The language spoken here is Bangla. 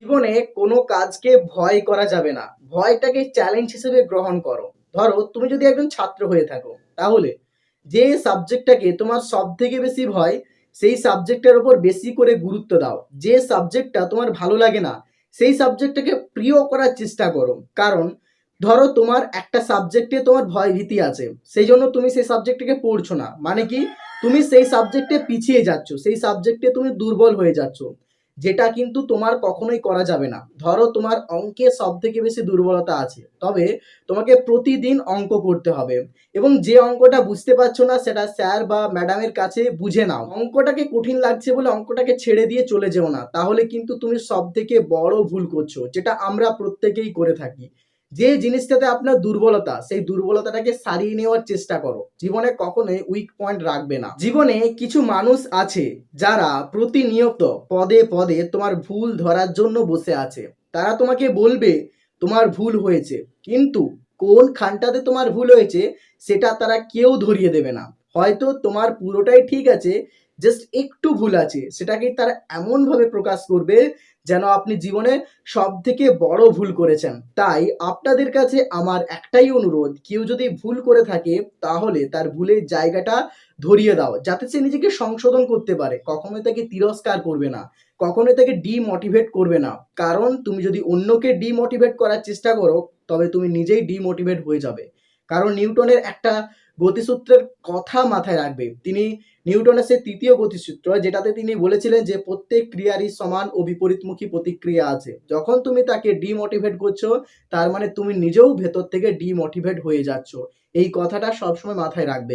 জীবনে কোনো কাজকে ভয় করা যাবে না। ভয়টাকে চ্যালেঞ্জ হিসেবে গ্রহণ করো। ধরো তুমি যদি একজন ছাত্র হয়ে থাকো, তাহলে যে সাবজেক্টটাকে তোমার সবথেকে বেশি ভয়, সেই সাবজেক্টের উপর বেশি করে গুরুত্ব দাও। যে সাবজেক্টটা তোমার ভালো লাগে না, সেই সাবজেক্টটাকে প্রিয় করার চেষ্টা করো। কারণ ধরো তোমার একটা সাবজেক্টে তোমার ভয় ভীতি আছে, সেই জন্য তুমি সেই সাবজেক্টটাকে পড়ছো না। মানে কি, তুমি সেই সাবজেক্টে পিছিয়ে যাচ্ছ, সেই সাবজেক্টে তুমি দুর্বল হয়ে যাচ্ছ, যেটা কিন্তু তোমার কখনোই করা যাবে না। ধরো তোমার অঙ্কে সব থেকে বেশি দুর্বলতা আছে, তবে তোমাকে প্রতিদিন অঙ্ক করতে হবে, এবং যে অঙ্কটা বুঝতে পারছো না সেটা স্যার বা ম্যাডামের কাছে বুঝে নাও। অঙ্কটাকে কঠিন লাগছে বলে অঙ্কটাকে ছেড়ে দিয়ে চলে যেও না, তাহলে কিন্তু তুমি সব থেকে বড় ভুল করছো, যেটা আমরা প্রত্যেকেই করে থাকি। যে জিনিসটাতে আপনার দুর্বলতা, সেই দুর্বলতাটাকে সারিয়ে নেওয়ার চেষ্টা করো। জীবনে কখনোই উইক পয়েন্ট রাখবে না। জীবনে কিছু মানুষ আছে যারা প্রতিনিয়ত পদে পদে তোমার ভুল ধরার জন্য বসে আছে। তারা তোমাকে বলবে তোমার ভুল হয়েছে, কিন্তু কোন খানটাতে তোমার ভুল হয়েছে সেটা তারা কেউ ধরিয়ে দেবে না। হয়তো তোমার পুরোটাই ঠিক আছে, জাস্ট একটু ভুল আছে, সেটাকে তারা এমনভাবে প্রকাশ করবে যেন আপনি জীবনে সব থেকে বড় ভুল করেছেন। তাই আপনাদের কাছে আমার একটাই অনুরোধ, কেউ যদি ভুল করে থাকে তাহলে তার ভুলের জায়গাটা ধরিয়ে দাও, যাতে সে নিজেকে সংশোধন করতে পারে। কখনোই তাকে তিরস্কার করবে না, কখনোই তাকে ডিমোটিভেট করবে না। কারণ তুমি যদি অন্যকে ডিমোটিভেট করার চেষ্টা করো, তবে তুমি নিজেই ডিমোটিভেট হয়ে যাবে। কারণ নিউটনের একটা গতিসূত্রের কথা মাথায় রাখবে। তিনি নিউটনের সেই তৃতীয় গতিসূত্র, যেটাতে তিনি বলেছিলেন যে প্রত্যেক ক্রিয়ারই সমান ও বিপরীতমুখী প্রতিক্রিয়া আছে। যখন তুমি তাকে ডিমোটিভেট করছো, তার মানে তুমি নিজেও ভেতর থেকে ডিমোটিভেট হয়ে যাচ্ছ। এই কথাটা সবসময় মাথায় রাখবে।